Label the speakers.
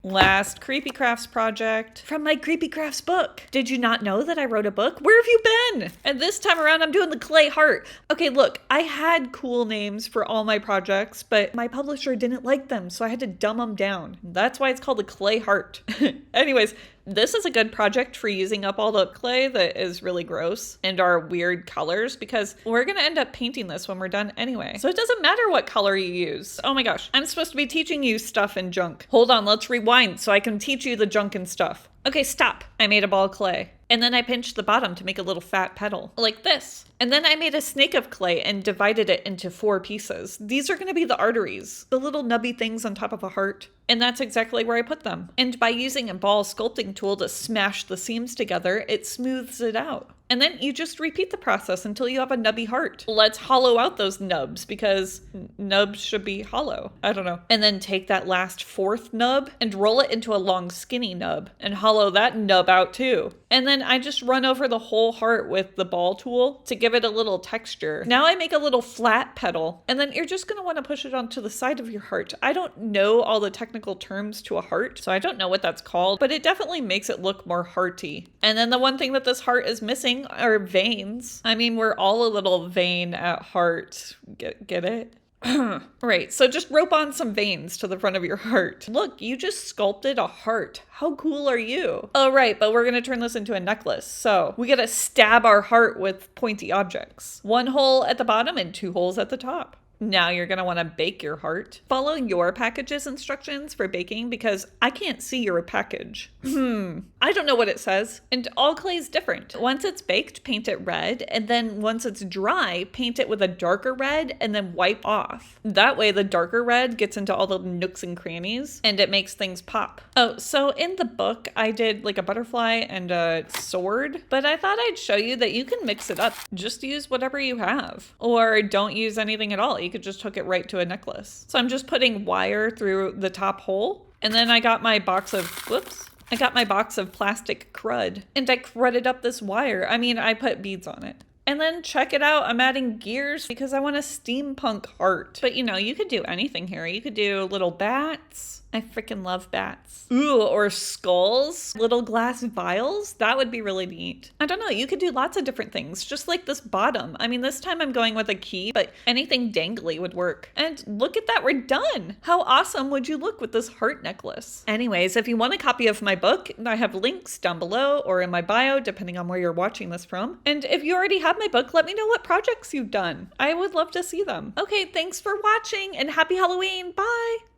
Speaker 1: Last Creepy Crafts project from my Creepy Crafts book. Did you not know that I wrote a book? Where have you been? And this time around, I'm doing the clay heart. Okay, look, I had cool names for all my projects, but my publisher didn't like them, so I had to dumb them down. That's why it's called the clay heart. Anyways, this is a good project for using up all the clay that is really gross and are weird colors, because we're gonna end up painting this when we're done anyway. So it doesn't matter what color you use. Oh my gosh, I'm supposed to be teaching you stuff and junk. Hold on, let's rewind so I can teach you the junk and stuff. Okay, stop. I made a ball of clay. And then I pinched the bottom to make a little fat petal, like this. And then I made a snake of clay and divided it into 4 pieces. These are gonna be the arteries, the little nubby things on top of a heart. And that's exactly where I put them. And by using a ball sculpting tool to smash the seams together, it smooths it out. And then you just repeat the process until you have a nubby heart. Let's hollow out those nubs, because nubs should be hollow. I don't know. And then take that last 4th nub and roll it into a long skinny nub and hollow that nub out too. And then I just run over the whole heart with the ball tool to give it a little texture. Now I make a little flat petal, and then you're just gonna wanna push it onto the side of your heart. I don't know all the technical terms to a heart, so I don't know what that's called, but it definitely makes it look more hearty. And then the one thing that this heart is missing are veins. I mean, we're all a little vein at heart. Get it? Right, so just rope on some veins to the front of your heart. Look, you just sculpted a heart. How cool are you? Oh, right, but we're gonna turn this into a necklace. So we gotta stab our heart with pointy objects. 1 hole at the bottom and 2 holes at the top. Now you're gonna wanna bake your heart. Follow your package's instructions for baking, because I can't see your package. I don't know what it says. And all clay is different. Once it's baked, paint it red. And then once it's dry, paint it with a darker red and then wipe off. That way the darker red gets into all the nooks and crannies and it makes things pop. Oh, so in the book, I did like a butterfly and a sword, but I thought I'd show you that you can mix it up. Just use whatever you have, or don't use anything at all. You could just hook it right to a necklace. So I'm just putting wire through the top hole. And then I got my box of, I got my box of plastic crud and I crudded up this wire. I mean, I put beads on it. And then check it out, I'm adding gears because I want a steampunk heart. But you know, you could do anything here. You could do little bats. I freaking love bats. Ooh, or skulls, little glass vials. That would be really neat. I don't know, you could do lots of different things, just like this bottom. I mean, this time I'm going with a key, but anything dangly would work. And look at that, we're done. How awesome would you look with this heart necklace? Anyways, if you want a copy of my book, I have links down below or in my bio, depending on where you're watching this from. And if you already have my book, let me know what projects you've done. I would love to see them. Okay, thanks for watching and happy Halloween. Bye.